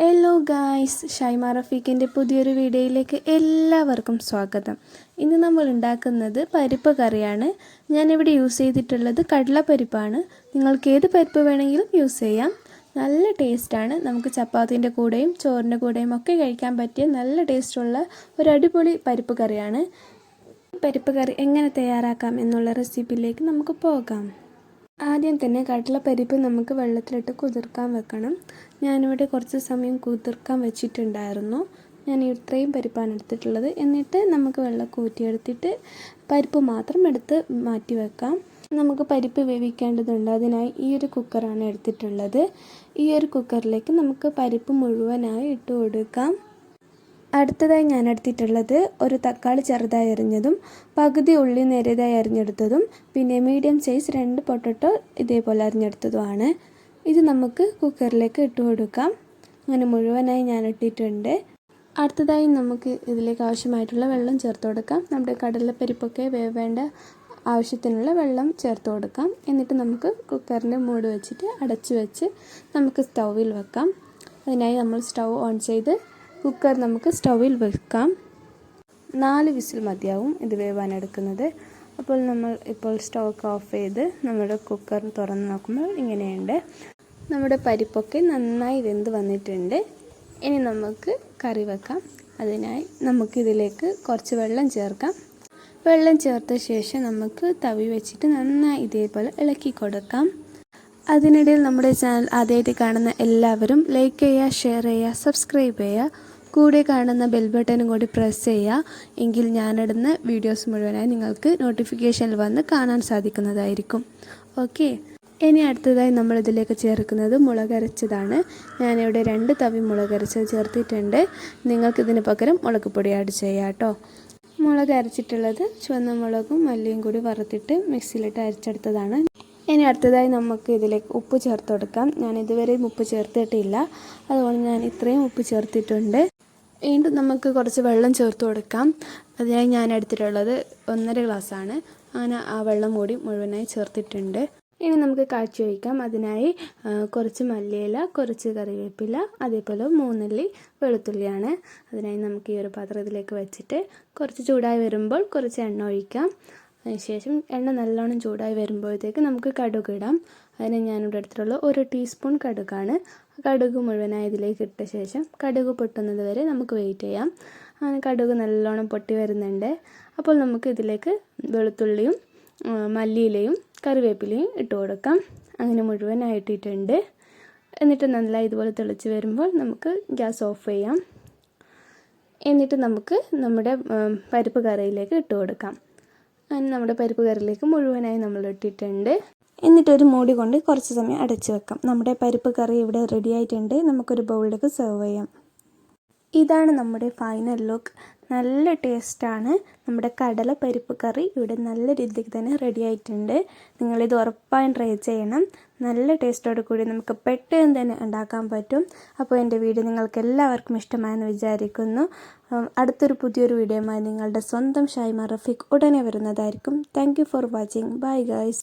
Hello guys, Shaima റഫീഖിൻ്റെ പുതിയൊരു വീഡിയോയിലേക്ക് എല്ലാവർക്കും സ്വാഗതം. ഇന്ന് നമ്മൾ ഉണ്ടാക്കുന്നത് പരിപ്പ് കറിയാണ്. ഞാനിവിടെ യൂസ് ചെയ്തിട്ടുള്ളത് കടലപ്പരിപ്പാണ്. നിങ്ങൾക്ക് ഏത് പരിപ്പ് വേണമെങ്കിലും യൂസ് ചെയ്യാം. നല്ല ടേസ്റ്റാണ്. നമുക്ക് ചപ്പാത്തിൻ്റെ കൂടെയും ചോറിൻ്റെ കൂടെയും ഒക്കെ കഴിക്കാൻ പറ്റിയ നല്ല ടേസ്റ്റുള്ള ഒരു അടിപൊളി പരിപ്പ് കറിയാണ്. പരിപ്പ് കറി എങ്ങനെ തയ്യാറാക്കാം എന്നുള്ള റെസിപ്പിയിലേക്ക് നമുക്ക് പോകാം. ആദ്യം തന്നെ കടലപ്പരിപ്പ് നമുക്ക് വെള്ളത്തിലിട്ട് കുതിർക്കാൻ വെക്കണം. ഞാനിവിടെ കുറച്ച് സമയം കുതിർക്കാൻ വെച്ചിട്ടുണ്ടായിരുന്നു. ഞാൻ ഇത്രയും പരിപ്പാണ് എടുത്തിട്ടുള്ളത്. എന്നിട്ട് നമുക്ക് വെള്ളം ഊറ്റിയെടുത്തിട്ട് പരിപ്പ് മാത്രം എടുത്ത് മാറ്റി വെക്കാം. നമുക്ക് പരിപ്പ് വേവിക്കേണ്ടതുണ്ട്. അതിനായി ഈ ഒരു കുക്കറാണ് എടുത്തിട്ടുള്ളത്. ഈ ഒരു കുക്കറിലേക്ക് നമുക്ക് പരിപ്പ് മുഴുവനായി ഇട്ട് കൊടുക്കാം. അടുത്തതായി ഞാൻ എടുത്തിട്ടുള്ളത് ഒരു തക്കാളി ചെറുതായി അരിഞ്ഞതും പകുതി ഉള്ളി നേരിയതായി അരിഞ്ഞെടുത്തതും പിന്നെ മീഡിയം സൈസ് 2 പൊട്ടറ്റോ ഇതേപോലെ അരിഞ്ഞെടുത്തതുമാണ്. ഇത് നമുക്ക് കുക്കറിലേക്ക് ഇട്ട് കൊടുക്കാം. അങ്ങനെ മുഴുവനായി ഞാൻ ഇട്ടിട്ടുണ്ട്. അടുത്തതായി നമുക്ക് ഇതിലേക്ക് ആവശ്യമായിട്ടുള്ള വെള്ളം ചേർത്ത് കൊടുക്കാം. നമ്മുടെ കടലപ്പരിപ്പൊക്കെ വേവേണ്ട ആവശ്യത്തിനുള്ള വെള്ളം ചേർത്ത് കൊടുക്കാം. എന്നിട്ട് നമുക്ക് കുക്കറിൻ്റെ മൂടി വെച്ചിട്ട് അടച്ചു വെച്ച് നമുക്ക് സ്റ്റൗവിൽ വെക്കാം. അതിനായി നമ്മൾ സ്റ്റൗ ഓൺ ചെയ്ത് കുക്കർ നമുക്ക് സ്റ്റൗവിൽ വെക്കാം. 4 വിസിൽ മതിയാവും ഇത് വേവാനെടുക്കുന്നത്. അപ്പോൾ നമ്മൾ ഇപ്പോൾ സ്റ്റൗ ഓഫ് ചെയ്ത് നമ്മുടെ കുക്കർ തുറന്ന് നോക്കുമ്പോൾ ഇങ്ങനെയുണ്ട്. നമ്മുടെ പരിപ്പൊക്കെ നന്നായി വെന്ത് വന്നിട്ടുണ്ട്. ഇനി നമുക്ക് കറി വെക്കാം. അതിനായി നമുക്കിതിലേക്ക് കുറച്ച് വെള്ളം ചേർക്കാം. വെള്ളം ചേർത്ത ശേഷം നമുക്ക് തവി വെച്ചിട്ട് നന്നായി ഇതേപോലെ ഇളക്കി കൊടുക്കാം. അതിനിടയിൽ നമ്മുടെ ചാനൽ ആദ്യമായിട്ട് കാണുന്ന എല്ലാവരും ലൈക്ക് ചെയ്യുക, ഷെയർ ചെയ്യുക, സബ്സ്ക്രൈബ് ചെയ്യുക. കൂടെ കാണുന്ന ബെൽ ബട്ടനും കൂടി പ്രസ് ചെയ്യുക. എങ്കിൽ ഞാനിടുന്ന വീഡിയോസ് മുഴുവനായി നിങ്ങൾക്ക് നോട്ടിഫിക്കേഷനിൽ വന്ന് കാണാൻ സാധിക്കുന്നതായിരിക്കും. ഓക്കെ, ഇനി അടുത്തതായി നമ്മളിതിലേക്ക് ചേർക്കുന്നത് മുളകരച്ചതാണ്. ഞാനിവിടെ 2 തവി മുളകരച്ചത് ചേർത്തിട്ടുണ്ട്. നിങ്ങൾക്കിതിന് പകരം മുളക് പൊടി ആഡ് ചെയ്യാം കേട്ടോ. മുളക് അരച്ചിട്ടുള്ളത് ചുവന്ന മുളകും മല്ലിയും കൂടി വറുത്തിട്ട് മിക്സിയിലിട്ട് അരച്ചെടുത്തതാണ്. ഇനി അടുത്തതായി നമുക്ക് ഇതിലേക്ക് ഉപ്പ് ചേർത്ത് കൊടുക്കാം. ഞാൻ ഇതുവരെയും ഉപ്പ് ചേർത്തിട്ടില്ല, അതുകൊണ്ട് ഞാൻ ഇത്രയും ഉപ്പ് ചേർത്തിട്ടുണ്ട്. വീണ്ടും നമുക്ക് കുറച്ച് വെള്ളം ചേർത്ത് കൊടുക്കാം. അതിനായി ഞാൻ എടുത്തിട്ടുള്ളത് 1.5 ഗ്ലാസ്സാണ്. അങ്ങനെ ആ വെള്ളം കൂടി മുഴുവനായി ചേർത്തിട്ടുണ്ട്. ഇനി നമുക്ക് കാച്ചി വയ്ക്കാം. അതിനായി കുറച്ച് മല്ലിയില, കുറച്ച് കറിവേപ്പില, അതേപോലെ 3 അല്ലി വെളുത്തുള്ളിയാണ്. അതിനായി നമുക്ക് ഈ ഒരു പാത്രത്തിലേക്ക് വെച്ചിട്ട് കുറച്ച് ചൂടായി വരുമ്പോൾ കുറച്ച് എണ്ണ ഒഴിക്കാം. അതിനുശേഷം എണ്ണ നല്ലോണം ചൂടായി വരുമ്പോഴത്തേക്ക് നമുക്ക് കടുക് ഇടാം. അതിന് ഞാനിവിടെ എടുത്തിട്ടുള്ള 1 ടീസ്പൂൺ കടുകാണ്. കടുക് മുഴുവനായി ഇതിലേക്ക് ഇട്ട ശേഷം കടുക് പൊട്ടുന്നത് വരെ നമുക്ക് വെയിറ്റ് ചെയ്യാം. അങ്ങനെ കടുക് നല്ലോണം പൊട്ടി വരുന്നുണ്ട്. അപ്പോൾ നമുക്ക് ഇതിലേക്ക് വെളുത്തുള്ളിയും മല്ലിയിലയും കറിവേപ്പിലയും ഇട്ട് കൊടുക്കാം. അങ്ങനെ മുഴുവനായി ഇട്ടിട്ടുണ്ട്. എന്നിട്ട് നല്ല ഇതുപോലെ തിളച്ച് വരുമ്പോൾ നമുക്ക് ഗ്യാസ് ഓഫ് ചെയ്യാം. എന്നിട്ട് നമുക്ക് നമ്മുടെ പരിപ്പ് കറിയിലേക്ക് ഇട്ട് കൊടുക്കാം. അങ്ങനെ നമ്മുടെ പരിപ്പ് കറിയിലേക്ക് മുഴുവനായി നമ്മൾ ഇട്ടിട്ടുണ്ട്. എന്നിട്ടൊരു മൂടി കൊണ്ട് കുറച്ച് സമയം അടച്ച് വെക്കാം. നമ്മുടെ പരിപ്പ് കറി ഇവിടെ റെഡി ആയിട്ടുണ്ട്. നമുക്കൊരു ബൗളിലേക്ക് സെർവ് ചെയ്യാം. ഇതാണ് നമ്മുടെ ഫൈനൽ ലുക്ക്. നല്ല ടേസ്റ്റാണ്. നമ്മുടെ കടല പരിപ്പ് കറി ഇവിടെ നല്ല രീതിക്ക് തന്നെ റെഡി ആയിട്ടുണ്ട്. നിങ്ങളിത് ഉറപ്പായും ട്രൈ ചെയ്യണം. നല്ല ടേസ്റ്റോട് കൂടി നമുക്ക് പെട്ടെന്ന് തന്നെ ഉണ്ടാക്കാൻ പറ്റും. അപ്പോൾ എൻ്റെ വീഡിയോ നിങ്ങൾക്ക് എല്ലാവർക്കും ഇഷ്ടമായെന്ന് വിചാരിക്കുന്നു. അടുത്തൊരു പുതിയൊരു വീഡിയോയുമായി നിങ്ങളുടെ സ്വന്തം ഷൈമ റഫീഖ് ഉടനെ വരുന്നതായിരിക്കും. Thank you for watching. Bye guys.